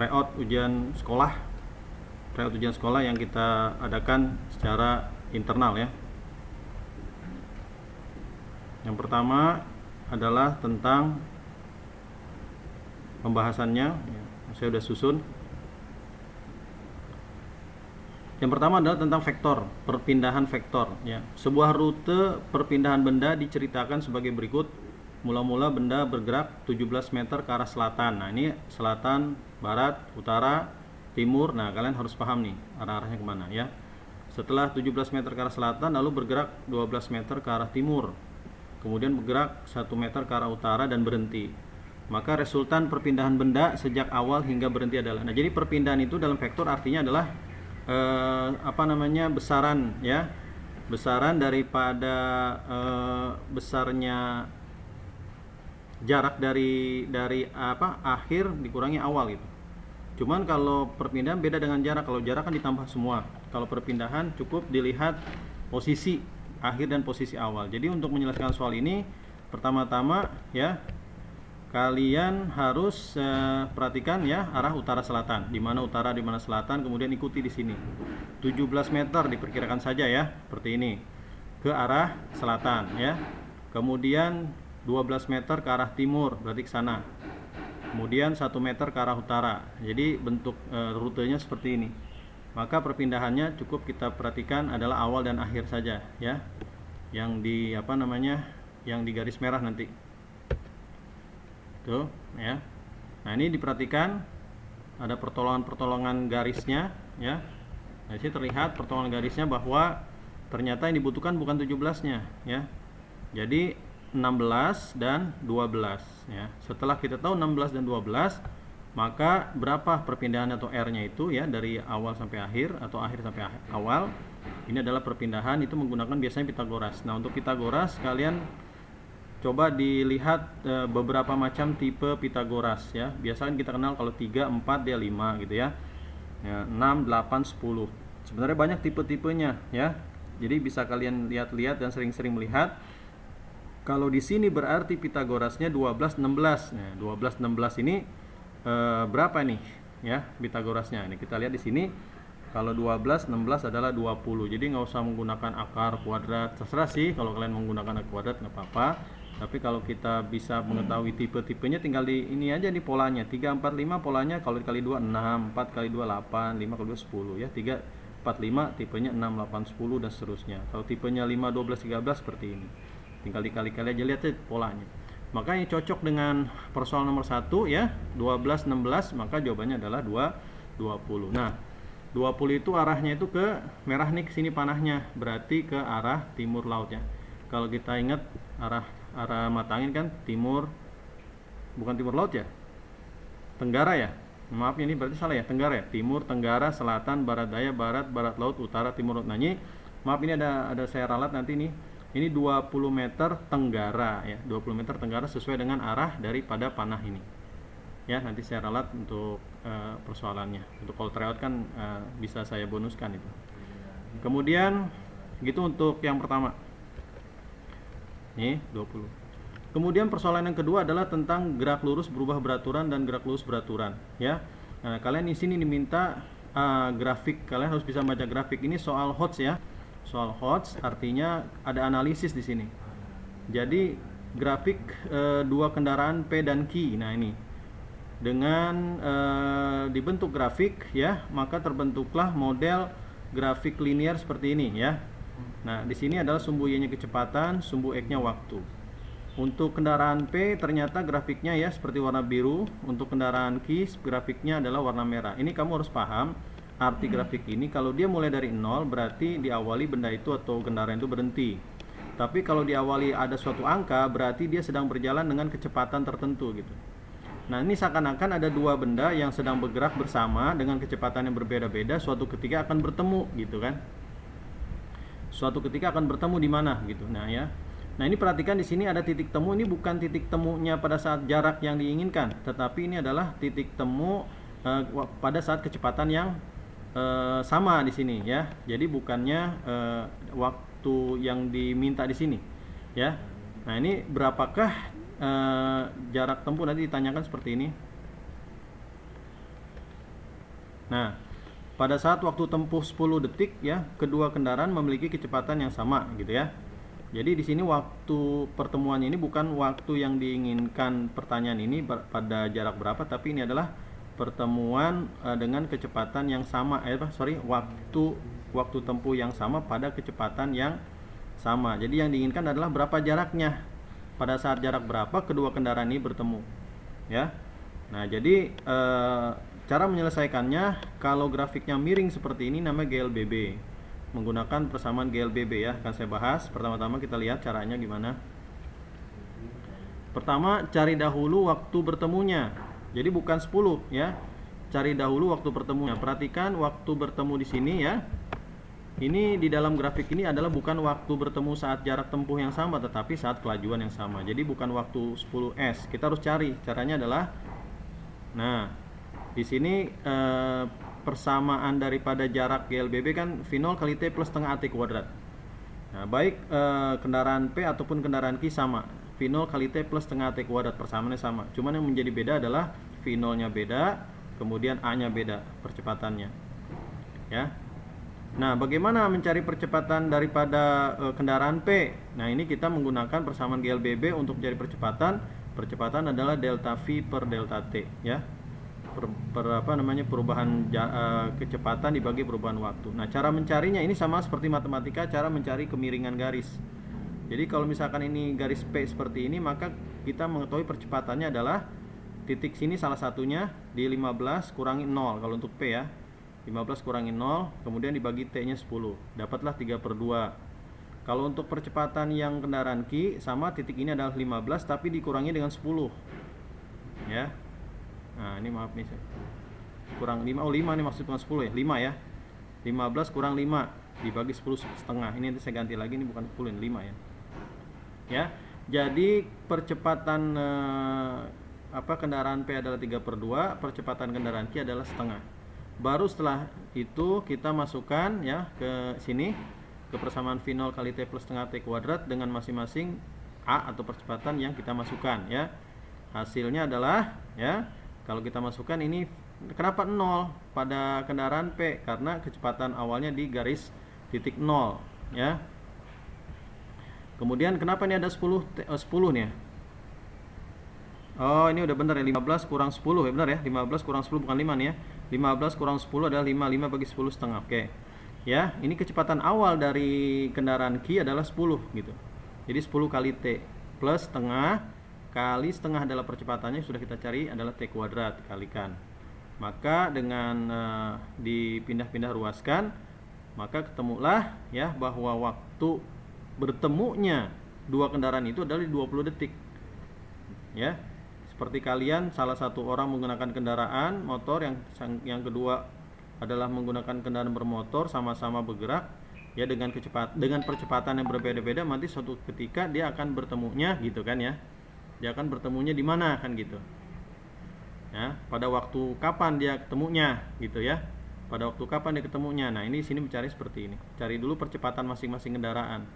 tryout ujian sekolah yang kita adakan secara internal ya. Yang pertama adalah tentang pembahasannya, saya sudah susun. Yang pertama adalah tentang vektor, perpindahan vektor ya. Sebuah rute perpindahan benda diceritakan sebagai berikut. Mula-mula benda bergerak 17 meter ke arah selatan. Nah, ini selatan, barat, utara, timur. Nah, kalian harus paham nih arah-arahnya kemana ya. Setelah 17 meter ke arah selatan, lalu bergerak 12 meter ke arah timur. Kemudian bergerak 1 meter ke arah utara dan berhenti. Maka resultan perpindahan benda sejak awal hingga berhenti adalah. Nah, jadi perpindahan itu dalam vektor artinya adalah besaran ya, besaran daripada besarnya jarak dari akhir dikurangi awal gitu. Cuman kalau perpindahan beda dengan jarak. Kalau jarak kan ditambah semua. Kalau perpindahan cukup dilihat posisi akhir dan posisi awal. Jadi untuk menyelesaikan soal ini, pertama-tama ya kalian harus perhatikan ya arah utara selatan, di mana utara, di mana selatan, kemudian ikuti di sini. 17 meter diperkirakan saja ya, seperti ini. Ke arah selatan ya. Kemudian 12 meter ke arah timur, berarti ke sana. Kemudian 1 meter ke arah utara. Jadi bentuk rutenya seperti ini. Maka perpindahannya cukup kita perhatikan adalah awal dan akhir saja ya. Yang di yang di garis merah nanti. Tuh ya. Nah, ini diperhatikan ada pertolongan garisnya ya. Nah, sini terlihat pertolongan garisnya bahwa ternyata yang dibutuhkan bukan 17-nya ya. Jadi 16 dan 12 ya. Setelah kita tahu 16 dan 12, maka berapa perpindahan atau R-nya itu ya, dari awal sampai akhir atau akhir sampai awal. Ini adalah perpindahan, itu menggunakan biasanya Pitagoras. Nah, untuk Pitagoras kalian coba dilihat beberapa macam tipe Pitagoras ya. Biasanya kita kenal kalau 3, 4, dia 5 gitu ya. 6, 8, 10. Sebenarnya banyak tipe-tipenya ya. Jadi bisa kalian lihat-lihat dan sering-sering melihat. Kalau di sini berarti Pitagorasnya 12, 16. Nah, 12, 16 ini berapa nih ya Pitagorasnya? Ini kita lihat di sini. Kalau 12, 16 adalah 20. Jadi nggak usah menggunakan akar kuadrat. Terserah sih kalau kalian menggunakan akar kuadrat nggak apa-apa. Tapi kalau kita bisa mengetahui tipe-tipenya, tinggal di ini aja nih polanya. 3, 4, 5 polanya kalau dikali 2 6, 4 kali 2 8, 5 kali 2 10 ya. 3, 4, 5 tipenya 6, 8, 10 dan seterusnya. Kalau tipenya 5, 12, 13 seperti ini. Tinggal dikali-kali aja, lihat polanya. Maka yang cocok dengan persoalan nomor 1 ya, 12, 16, maka jawabannya adalah 20. Nah, 20 itu arahnya itu ke merah nih, ke sini panahnya, berarti ke arah timur laut ya. Kalau kita ingat arah mata angin kan timur, bukan timur laut ya, tenggara ya. Maaf ini berarti salah ya, tenggara ya. Timur, tenggara, selatan, barat daya, barat laut, utara, timur laut. Nah, ini maaf ini ada saya ralat nanti nih. Ini 20 meter tenggara ya, 20 meter tenggara sesuai dengan arah daripada panah ini. Ya, nanti saya ralat untuk persoalannya. Untuk kalau tryout kan bisa saya bonuskan itu. Kemudian gitu untuk yang pertama. Nih, 20. Kemudian persoalan yang kedua adalah tentang gerak lurus berubah beraturan dan gerak lurus beraturan, ya. Nah, kalian di sini diminta grafik. Kalian harus bisa baca grafik. Ini soal HOTS ya. Soal HOTS artinya ada analisis di sini. Jadi grafik dua kendaraan P dan Q. Nah, ini dengan dibentuk grafik ya, maka terbentuklah model grafik linear seperti ini ya. Nah, di sini adalah sumbu Y-nya kecepatan, sumbu X-nya waktu. Untuk kendaraan P ternyata grafiknya ya seperti warna biru. Untuk kendaraan Q grafiknya adalah warna merah. Ini kamu harus paham arti grafik ini. Kalau dia mulai dari 0 berarti diawali benda itu atau kendaraan itu berhenti. Tapi kalau diawali ada suatu angka berarti dia sedang berjalan dengan kecepatan tertentu gitu. Nah, ini seakan-akan ada dua benda yang sedang bergerak bersama dengan kecepatan yang berbeda-beda, suatu ketika akan bertemu gitu kan. Suatu ketika akan bertemu di mana gitu. Nah, ya. Nah, ini perhatikan di sini ada titik temu. Ini bukan titik temunya pada saat jarak yang diinginkan, tetapi ini adalah titik temu pada saat kecepatan yang sama di sini ya. Jadi bukannya waktu yang diminta di sini ya. Nah, ini berapakah jarak tempuh nanti ditanyakan seperti ini. Nah, pada saat waktu tempuh 10 detik ya, kedua kendaraan memiliki kecepatan yang sama gitu ya. Jadi di sini waktu pertemuannya ini bukan waktu yang diinginkan pertanyaan ini pada jarak berapa, tapi ini adalah pertemuan dengan kecepatan yang sama, waktu tempuh yang sama pada kecepatan yang sama. Jadi yang diinginkan adalah berapa jaraknya, pada saat jarak berapa kedua kendaraan ini bertemu ya. Nah, jadi cara menyelesaikannya, kalau grafiknya miring seperti ini namanya GLBB, menggunakan persamaan GLBB ya, akan saya bahas. Pertama-tama kita lihat caranya gimana. Pertama, cari dahulu waktu bertemunya. Jadi bukan 10 ya. Cari dahulu waktu bertemunya. Perhatikan waktu bertemu di sini ya. Ini di dalam grafik ini adalah bukan waktu bertemu saat jarak tempuh yang sama, tetapi saat kelajuan yang sama. Jadi bukan waktu 10s. Kita harus cari. Caranya adalah, nah, di sini persamaan daripada jarak GLBB kan V0 kali T plus setengah AT kuadrat. Nah, baik kendaraan P ataupun kendaraan Q sama. V0 kali T plus setengah AT kuadrat, persamaannya sama. Cuman yang menjadi beda adalah V0-nya beda, kemudian A-nya beda percepatannya. Ya. Nah, bagaimana mencari percepatan daripada kendaraan P? Nah, ini kita menggunakan persamaan GLBB untuk mencari percepatan. Percepatan adalah delta V per delta T ya. Perubahan kecepatan dibagi perubahan waktu. Nah, cara mencarinya ini sama seperti matematika, cara mencari kemiringan garis. Jadi kalau misalkan ini garis P seperti ini, maka kita mengetahui percepatannya adalah titik sini salah satunya di 15 kurangi 0 kalau untuk P ya. 15 kurangi 0, kemudian dibagi T-nya 10. Dapatlah 3/2. Kalau untuk percepatan yang kendaraan Q, sama titik ini adalah 15 tapi dikurangi dengan 10. Ya. Nah, ini maaf nih, kurang 5, 5 nih maksudnya 10 ya, 5 ya. 15 kurang 5 dibagi 10 setengah. Ini nanti saya ganti lagi, ini bukan 10, ini 5 ya. Ya, jadi percepatan kendaraan P adalah 3/2, percepatan kendaraan Q adalah setengah. Baru setelah itu kita masukkan ya ke sini, ke persamaan V0 kali T plus setengah T kuadrat dengan masing-masing A atau percepatan yang kita masukkan ya. Hasilnya adalah ya, kalau kita masukkan ini, kenapa 0 pada kendaraan P? Karena kecepatan awalnya di garis titik 0 ya. Kemudian kenapa ini ada 10 nih ya? Oh, ini udah benar ya, 15 kurang 10 ya, benar ya. 15 kurang 10 bukan 5 nih ya. 15 kurang 10 adalah 5, 5 bagi 10 setengah. Oke. Ya, ini kecepatan awal dari kendaraan Q adalah 10 gitu. Jadi 10 kali T plus setengah kali setengah adalah percepatannya, sudah kita cari adalah T kuadrat dikalikan. Maka dengan dipindah-pindah ruaskan, maka ketemulah ya bahwa waktu bertemunya dua kendaraan itu adalah 20 detik. Ya. Seperti kalian, salah satu orang menggunakan kendaraan motor, yang kedua adalah menggunakan kendaraan bermotor, sama-sama bergerak ya dengan percepatan yang berbeda-beda, nanti suatu ketika dia akan bertemunya gitu kan ya. Dia akan bertemunya di mana kan gitu. Ya, pada waktu kapan dia ketemunya gitu ya. Pada waktu kapan dia ketemunya. Nah, ini sini mencari seperti ini. Cari dulu percepatan masing-masing kendaraan.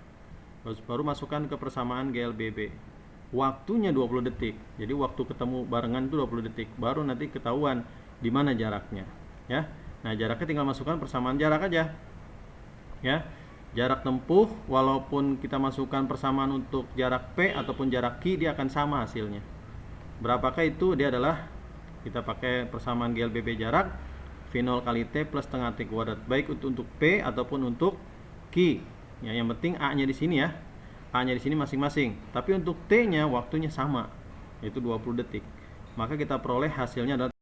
Baru masukkan ke persamaan GLBB. Waktunya 20 detik. Jadi waktu ketemu barengan itu 20 detik. Baru nanti ketahuan di mana jaraknya, ya. Nah, jaraknya tinggal masukkan persamaan jarak aja. Ya. Jarak tempuh walaupun kita masukkan persamaan untuk jarak P ataupun jarak Q, dia akan sama hasilnya. Berapakah itu? Dia adalah, kita pakai persamaan GLBB jarak V0 kali T plus setengah T kuadrat, baik untuk P ataupun untuk Q. Ya, yang penting A-nya di sini ya. A-nya di sini masing-masing. Tapi untuk T-nya waktunya sama, yaitu 20 detik. Maka kita peroleh hasilnya adalah